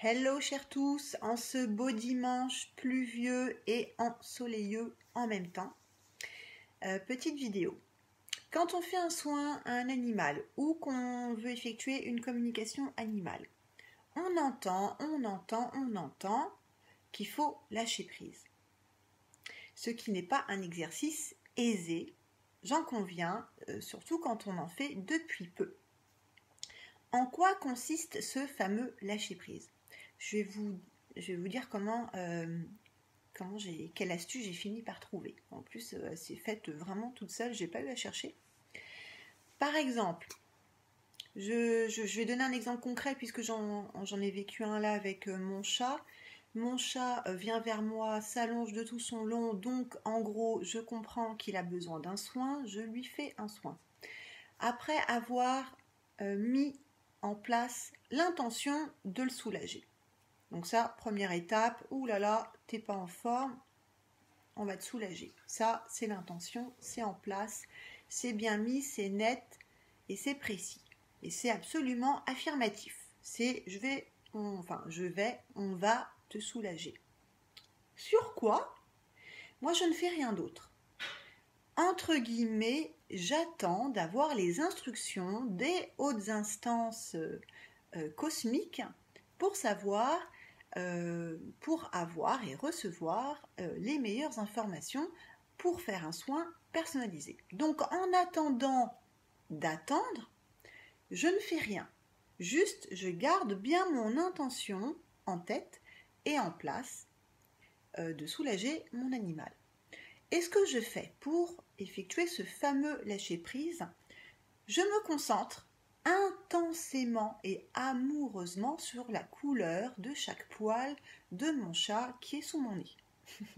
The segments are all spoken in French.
Hello chers tous, en ce beau dimanche pluvieux et ensoleilleux en même temps. Petite vidéo. Quand on fait un soin à un animal ou qu'on veut effectuer une communication animale, on entend qu'il faut lâcher prise. Ce qui n'est pas un exercice aisé, j'en conviens, surtout quand on en fait depuis peu. En quoi consiste ce fameux lâcher prise ? Je vais vous dire quelle astuce j'ai fini par trouver. En plus, c'est faite vraiment toute seule, j'ai pas eu à chercher. Par exemple, je vais donner un exemple concret puisque j'en ai vécu un là avec mon chat. Mon chat vient vers moi, s'allonge de tout son long, donc en gros, je comprends qu'il a besoin d'un soin, je lui fais un soin. Après avoir mis en place l'intention de le soulager. Donc ça, première étape, ouh là là, t'es pas en forme, on va te soulager. Ça, c'est l'intention, c'est en place, c'est bien mis, c'est net et c'est précis. Et c'est absolument affirmatif. C'est on va te soulager. Sur quoi ? Moi, je ne fais rien d'autre. Entre guillemets, j'attends d'avoir les instructions des hautes instances cosmiques pour savoir, pour avoir et recevoir les meilleures informations pour faire un soin personnalisé. Donc en attendant d'attendre, je ne fais rien. Juste, je garde bien mon intention en tête et en place de soulager mon animal. Et ce que je fais pour effectuer ce fameux lâcher-prise, je me concentre intensément et amoureusement sur la couleur de chaque poil de mon chat qui est sous mon nez.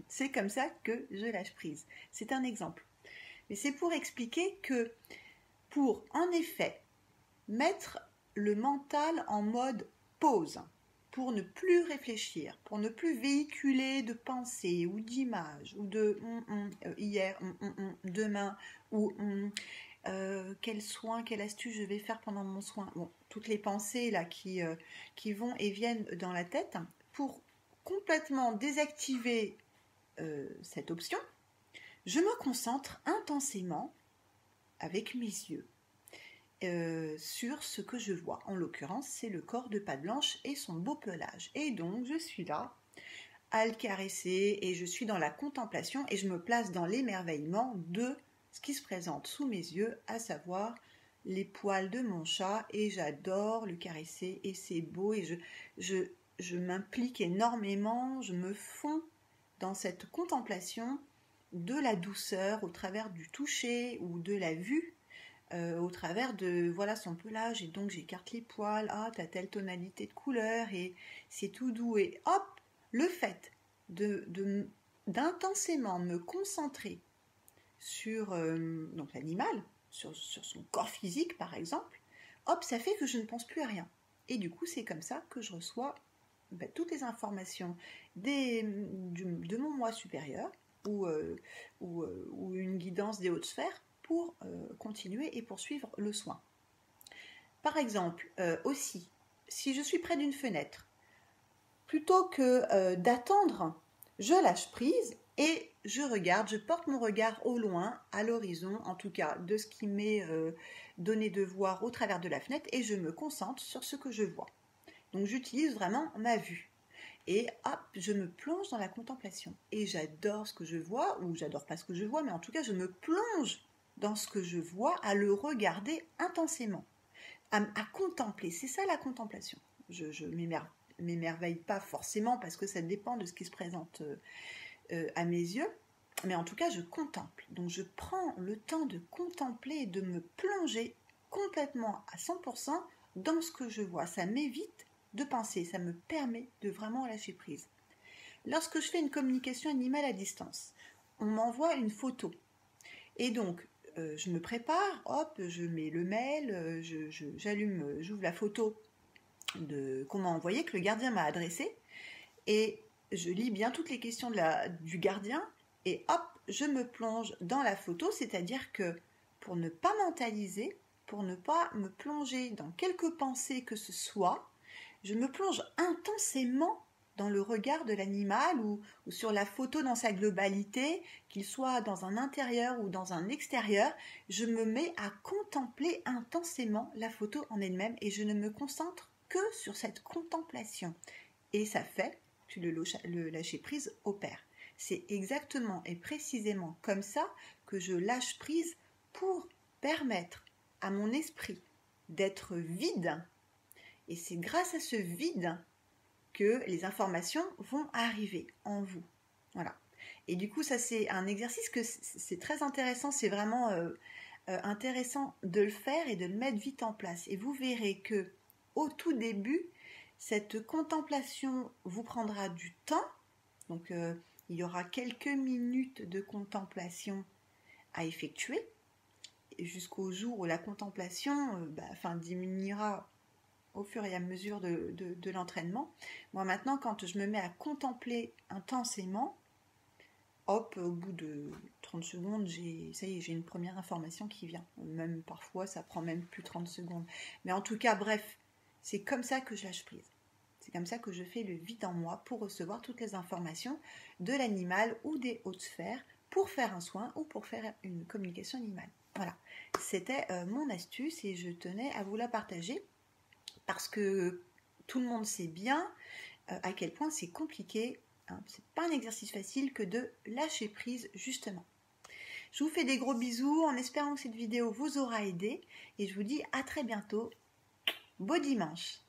C'est comme ça que je lâche prise. C'est un exemple. Mais c'est pour expliquer que pour en effet mettre le mental en mode pause, pour ne plus réfléchir, pour ne plus véhiculer de pensées ou d'images ou de hier, demain ou quel soin, quelle astuce je vais faire pendant mon soin. Bon, toutes les pensées là qui vont et viennent dans la tête, pour complètement désactiver cette option, je me concentre intensément avec mes yeux sur ce que je vois. En l'occurrence, c'est le corps de Patte Blanche et son beau pelage. Et donc, je suis là à le caresser et je suis dans la contemplation et je me place dans l'émerveillement de ce qui se présente sous mes yeux, à savoir les poils de mon chat, et j'adore le caresser et c'est beau et je m'implique énormément, je me fonds dans cette contemplation de la douceur au travers du toucher ou de la vue, au travers de voilà son pelage, et donc j'écarte les poils, t'as telle tonalité de couleur et c'est tout doux, et hop, le fait d'intensément me concentrer sur donc l'animal, sur son corps physique par exemple, hop, ça fait que je ne pense plus à rien. Et du coup, c'est comme ça que je reçois toutes les informations de mon moi supérieur ou une guidance des hautes sphères pour continuer et poursuivre le soin. Par exemple, aussi, si je suis près d'une fenêtre, plutôt que d'attendre, je lâche prise et je porte mon regard au loin, à l'horizon, en tout cas de ce qui m'est donné de voir au travers de la fenêtre, et je me concentre sur ce que je vois. Donc j'utilise vraiment ma vue. Et hop, je me plonge dans la contemplation. Et j'adore ce que je vois, ou j'adore pas ce que je vois, mais en tout cas je me plonge dans ce que je vois, à le regarder intensément, à contempler. C'est ça la contemplation. Je m'émerveille pas forcément parce que ça dépend de ce qui se présente à mes yeux, mais en tout cas je contemple. Donc je prends le temps de contempler et de me plonger complètement à 100% dans ce que je vois. Ça m'évite de penser, ça me permet de vraiment lâcher prise. Lorsque je fais une communication animale à distance, on m'envoie une photo et donc je me prépare, hop, je mets le mail, j'allume, j'ouvre la photo qu'on m'a envoyée, que le gardien m'a adressée, et je lis bien toutes les questions du gardien, et hop, je me plonge dans la photo, c'est-à-dire que pour ne pas mentaliser, pour ne pas me plonger dans quelques pensées que ce soit, je me plonge intensément dans le regard de l'animal ou sur la photo dans sa globalité, qu'il soit dans un intérieur ou dans un extérieur, je me mets à contempler intensément la photo en elle-même et je ne me concentre que sur cette contemplation. Et ça fait que le lâcher-prise opère. C'est exactement et précisément comme ça que je lâche prise pour permettre à mon esprit d'être vide. Et c'est grâce à ce vide que les informations vont arriver en vous. Voilà. Et du coup, ça c'est un exercice que c'est très intéressant. C'est vraiment intéressant de le faire et de le mettre vite en place. Et vous verrez que au tout début, cette contemplation vous prendra du temps. Donc, il y aura quelques minutes de contemplation à effectuer jusqu'au jour où la contemplation diminuera au fur et à mesure de l'entraînement. Moi maintenant, quand je me mets à contempler intensément, hop, au bout de 30 secondes, j'ai une première information qui vient. Même parfois, ça prend même plus 30 secondes. Mais en tout cas, bref, c'est comme ça que je lâche prise. C'est comme ça que je fais le vide en moi pour recevoir toutes les informations de l'animal ou des hautes sphères pour faire un soin ou pour faire une communication animale. Voilà, c'était mon astuce et je tenais à vous la partager parce que tout le monde sait bien à quel point c'est compliqué. C'est pas un exercice facile que de lâcher prise justement. Je vous fais des gros bisous en espérant que cette vidéo vous aura aidé et je vous dis à très bientôt. Beau dimanche!